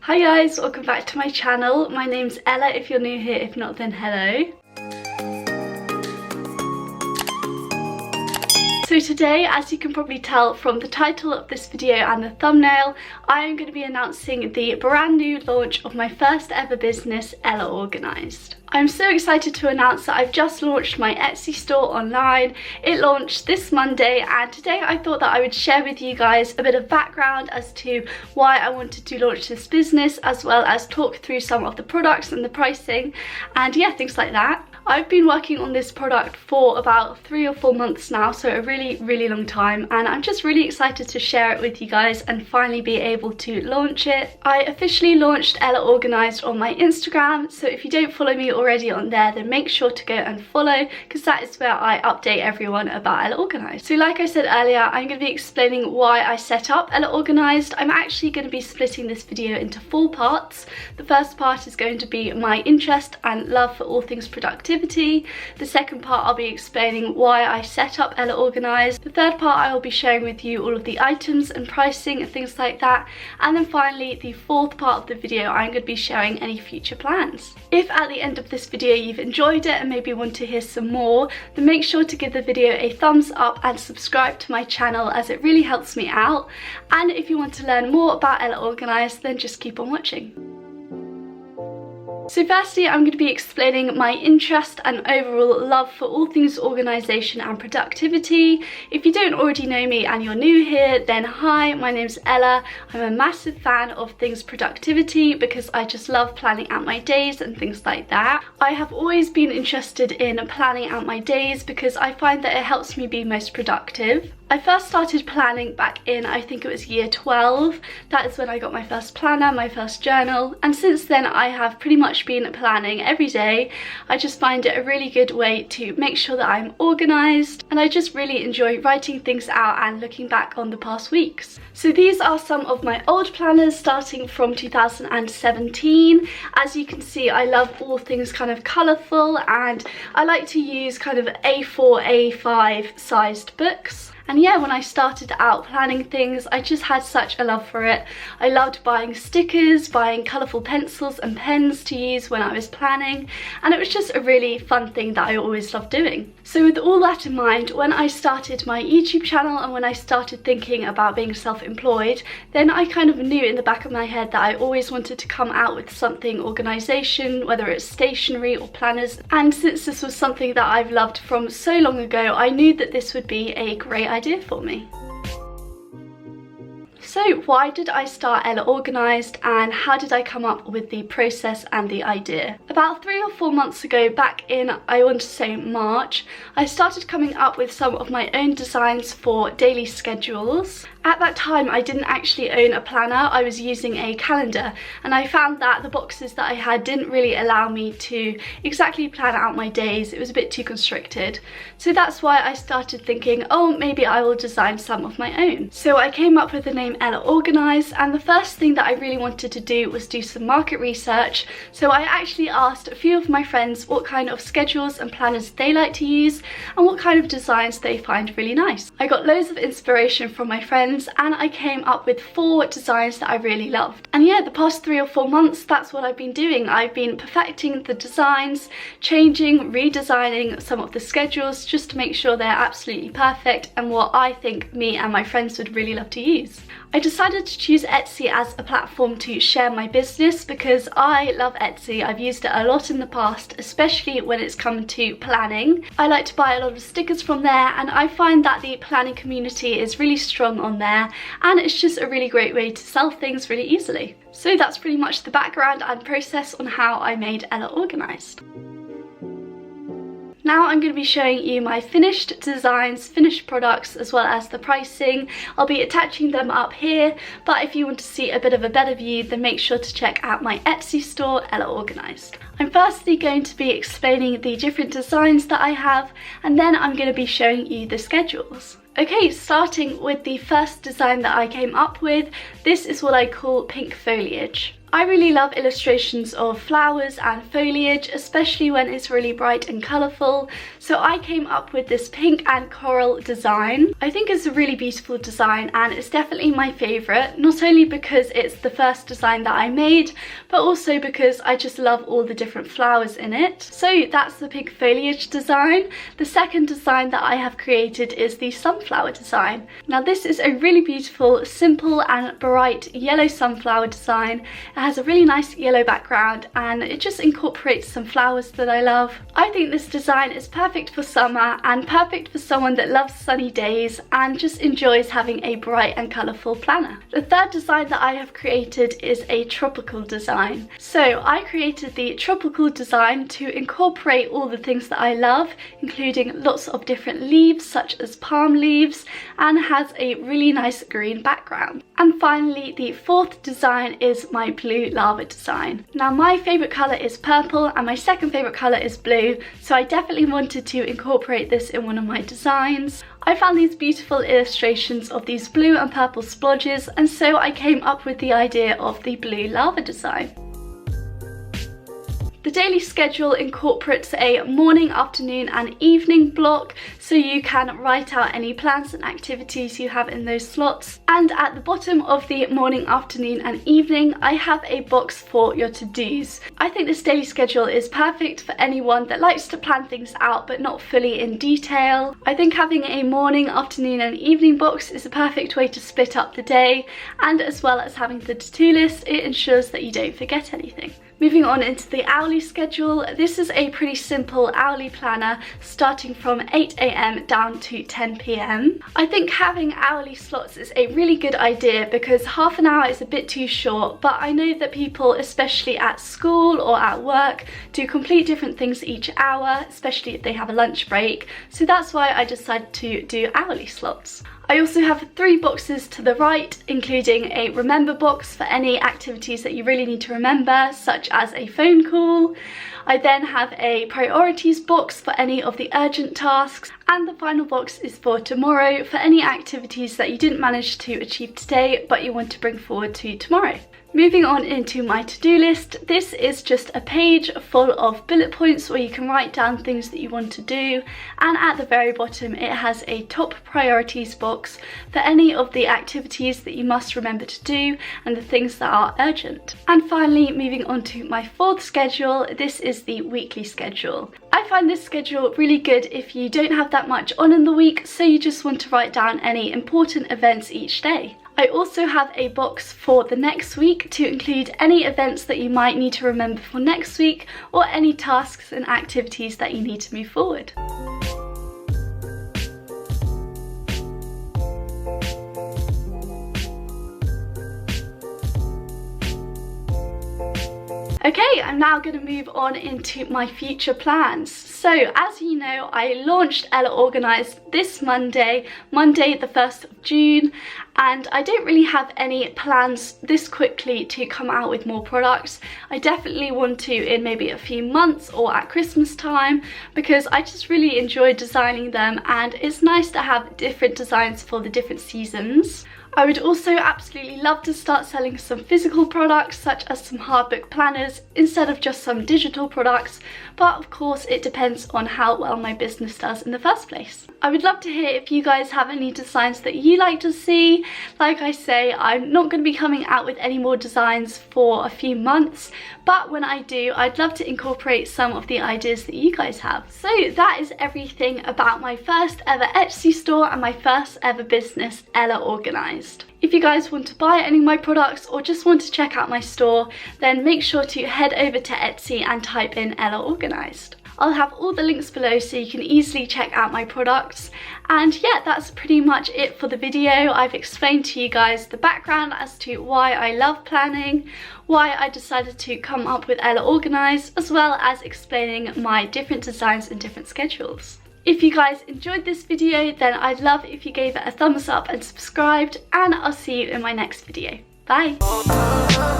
Hi guys, welcome back to my channel. My name's Ella if you're new here, if not then hello. So today, as you can probably tell from the title of this video and the thumbnail, I am going to be announcing the brand new launch of my first ever business, Ellaorganised. I'm so excited to announce that I've just launched my Etsy store online. It launched this Monday, and today I thought that I would share with you guys a bit of background as to why I wanted to launch this business, as well as talk through some of the products and the pricing and yeah, things like that. I've been working on this product for about 3 or 4 months now, so a really long time, and I'm just really excited to share it with you guys and finally be able to launch it. I officially launched Ellaorganised on my Instagram, so if you don't follow me already on there, then make sure to go and follow, because that is where I update everyone about Ellaorganised. So like I said earlier, I'm going to be explaining why I set up Ellaorganised. I'm actually going to be splitting this video into 4 parts. The first part is going to be my interest and love for all things productivity. The second part, I'll be explaining why I set up Ellaorganised. The third part, I will be sharing with you all of the items and pricing and things like that. And then finally, the fourth part of the video, I'm going to be sharing any future plans. If at the end of this video you've enjoyed it and maybe want to hear some more, then make sure to give the video a thumbs up and subscribe to my channel, as it really helps me out. And if you want to learn more about Ellaorganised, then just keep on watching. So firstly, I'm going to be explaining my interest and overall love for all things organisation and productivity. If you don't already know me and you're new here, then hi, my name's Ella. I'm a massive fan of things productivity because I just love planning out my days and things like that. I have always been interested in planning out my days because I find that it helps me be most productive. I first started planning back in, I think it was year 12. That is when I got my first planner, my first journal, and since then I have pretty much been planning every day. I just find it a really good way to make sure that I'm organised, and I just really enjoy writing things out and looking back on the past weeks. So these are some of my old planners starting from 2017. As you can see, I love all things kind of colourful, and I like to use kind of A4, A5 sized books. And yeah, when I started out planning things, I just had such a love for it. I loved buying stickers, buying colourful pencils and pens to use when I was planning, and it was just a really fun thing that I always loved doing. So with all that in mind, when I started my YouTube channel and when I started thinking about being self-employed, then I kind of knew in the back of my head that I always wanted to come out with something organisation, whether it's stationery or planners. And since this was something that I've loved from so long ago, I knew that this would be a great idea for me. So why did I start Ellaorganised, and how did I come up with the process and the idea? About 3 or 4 months ago, back in, I want to say March, I started coming up with some of my own designs for daily schedules. At that time, I didn't actually own a planner, I was using a calendar, and I found that the boxes that I had didn't really allow me to exactly plan out my days. It was a bit too constricted. So that's why I started thinking, oh, maybe I will design some of my own. So I came up with the name Ellaorganised, and the first thing that I really wanted to do was do some market research. So I actually asked a few of my friends what kind of schedules and planners they like to use and what kind of designs they find really nice. I got loads of inspiration from my friends, and I came up with 4 designs that I really loved. And yeah, the past 3 or 4 months, that's what I've been doing. I've been perfecting the designs, changing, redesigning some of the schedules just to make sure they're absolutely perfect and what I think me and my friends would really love to use. I decided to choose Etsy as a platform to share my business because I love Etsy. I've used it a lot in the past, especially when it's come to planning. I like to buy a lot of stickers from there, and I find that the planning community is really strong on there, and it's just a really great way to sell things really easily. So that's pretty much the background and process on how I made Ellaorganised. Now I'm going to be showing you my finished designs, finished products, as well as the pricing. I'll be attaching them up here, but if you want to see a bit of a better view, then make sure to check out my Etsy store, Ellaorganised. I'm firstly going to be explaining the different designs that I have, and then I'm going to be showing you the schedules. Okay, starting with the first design that I came up with, this is what I call pink foliage. I really love illustrations of flowers and foliage, especially when it's really bright and colourful, so I came up with this pink and coral design. I think it's a really beautiful design and it's definitely my favourite, not only because it's the first design that I made, but also because I just love all the different flowers in it. So that's the pink foliage design. The second design that I have created is the sunflower design. Now this is a really beautiful, simple and bright yellow sunflower design. It has a really nice yellow background and it just incorporates some flowers that I love. I think this design is perfect for summer and perfect for someone that loves sunny days and just enjoys having a bright and colourful planner. The third design that I have created is a tropical design. So I created the tropical design to incorporate all the things that I love, including lots of different leaves such as palm leaves, and has a really nice green background. And finally, the fourth design is my blue lava design. Now my favourite colour is purple and my second favourite colour is blue, so I definitely wanted to incorporate this in one of my designs. I found these beautiful illustrations of these blue and purple splodges, and so I came up with the idea of the blue lava design. The daily schedule incorporates a morning, afternoon and evening block, so you can write out any plans and activities you have in those slots. And at the bottom of the morning, afternoon and evening, I have a box for your to-dos. I think this daily schedule is perfect for anyone that likes to plan things out but not fully in detail. I think having a morning, afternoon and evening box is a perfect way to split up the day, and as well as having the to-do list, it ensures that you don't forget anything. Moving on into the hourly schedule, this is a pretty simple hourly planner starting from 8 AM down to 10 PM. I think having hourly slots is a really good idea because half an hour is a bit too short, but I know that people, especially at school or at work, do complete different things each hour, especially if they have a lunch break, so that's why I decided to do hourly slots. I also have 3 boxes to the right, including a remember box for any activities that you really need to remember, such as a phone call. I then have a priorities box for any of the urgent tasks, and the final box is for tomorrow for any activities that you didn't manage to achieve today but you want to bring forward to tomorrow. Moving on into my to-do list, this is just a page full of bullet points where you can write down things that you want to do, and at the very bottom it has a top priorities box for any of the activities that you must remember to do and the things that are urgent. And finally, moving on to my fourth schedule, this is the weekly schedule. I find this schedule really good if you don't have that much on in the week, so you just want to write down any important events each day. I also have a box for the next week to include any events that you might need to remember for next week, or any tasks and activities that you need to move forward. Okay, I'm now going to move on into my future plans. So, as you know, I launched Ellaorganised this Monday the 1st of June, and I don't really have any plans this quickly to come out with more products. I definitely want to in maybe a few months or at Christmas time, because I just really enjoy designing them and it's nice to have different designs for the different seasons. I would also absolutely love to start selling some physical products such as some hardbook planners instead of just some digital products, but of course it depends on how well my business does in the first place. I would love to hear if you guys have any designs that you like to see. Like I say, I'm not going to be coming out with any more designs for a few months, but when I do, I'd love to incorporate some of the ideas that you guys have. So that is everything about my first ever Etsy store and my first ever business, Ellaorganised. If you guys want to buy any of my products or just want to check out my store, then make sure to head over to Etsy and type in Ellaorganised. I'll have all the links below so you can easily check out my products. And yeah, that's pretty much it for the video. I've explained to you guys the background as to why I love planning, why I decided to come up with Ellaorganised, as well as explaining my different designs and different schedules. If you guys enjoyed this video, then I'd love if you gave it a thumbs up and subscribed, and I'll see you in my next video. Bye!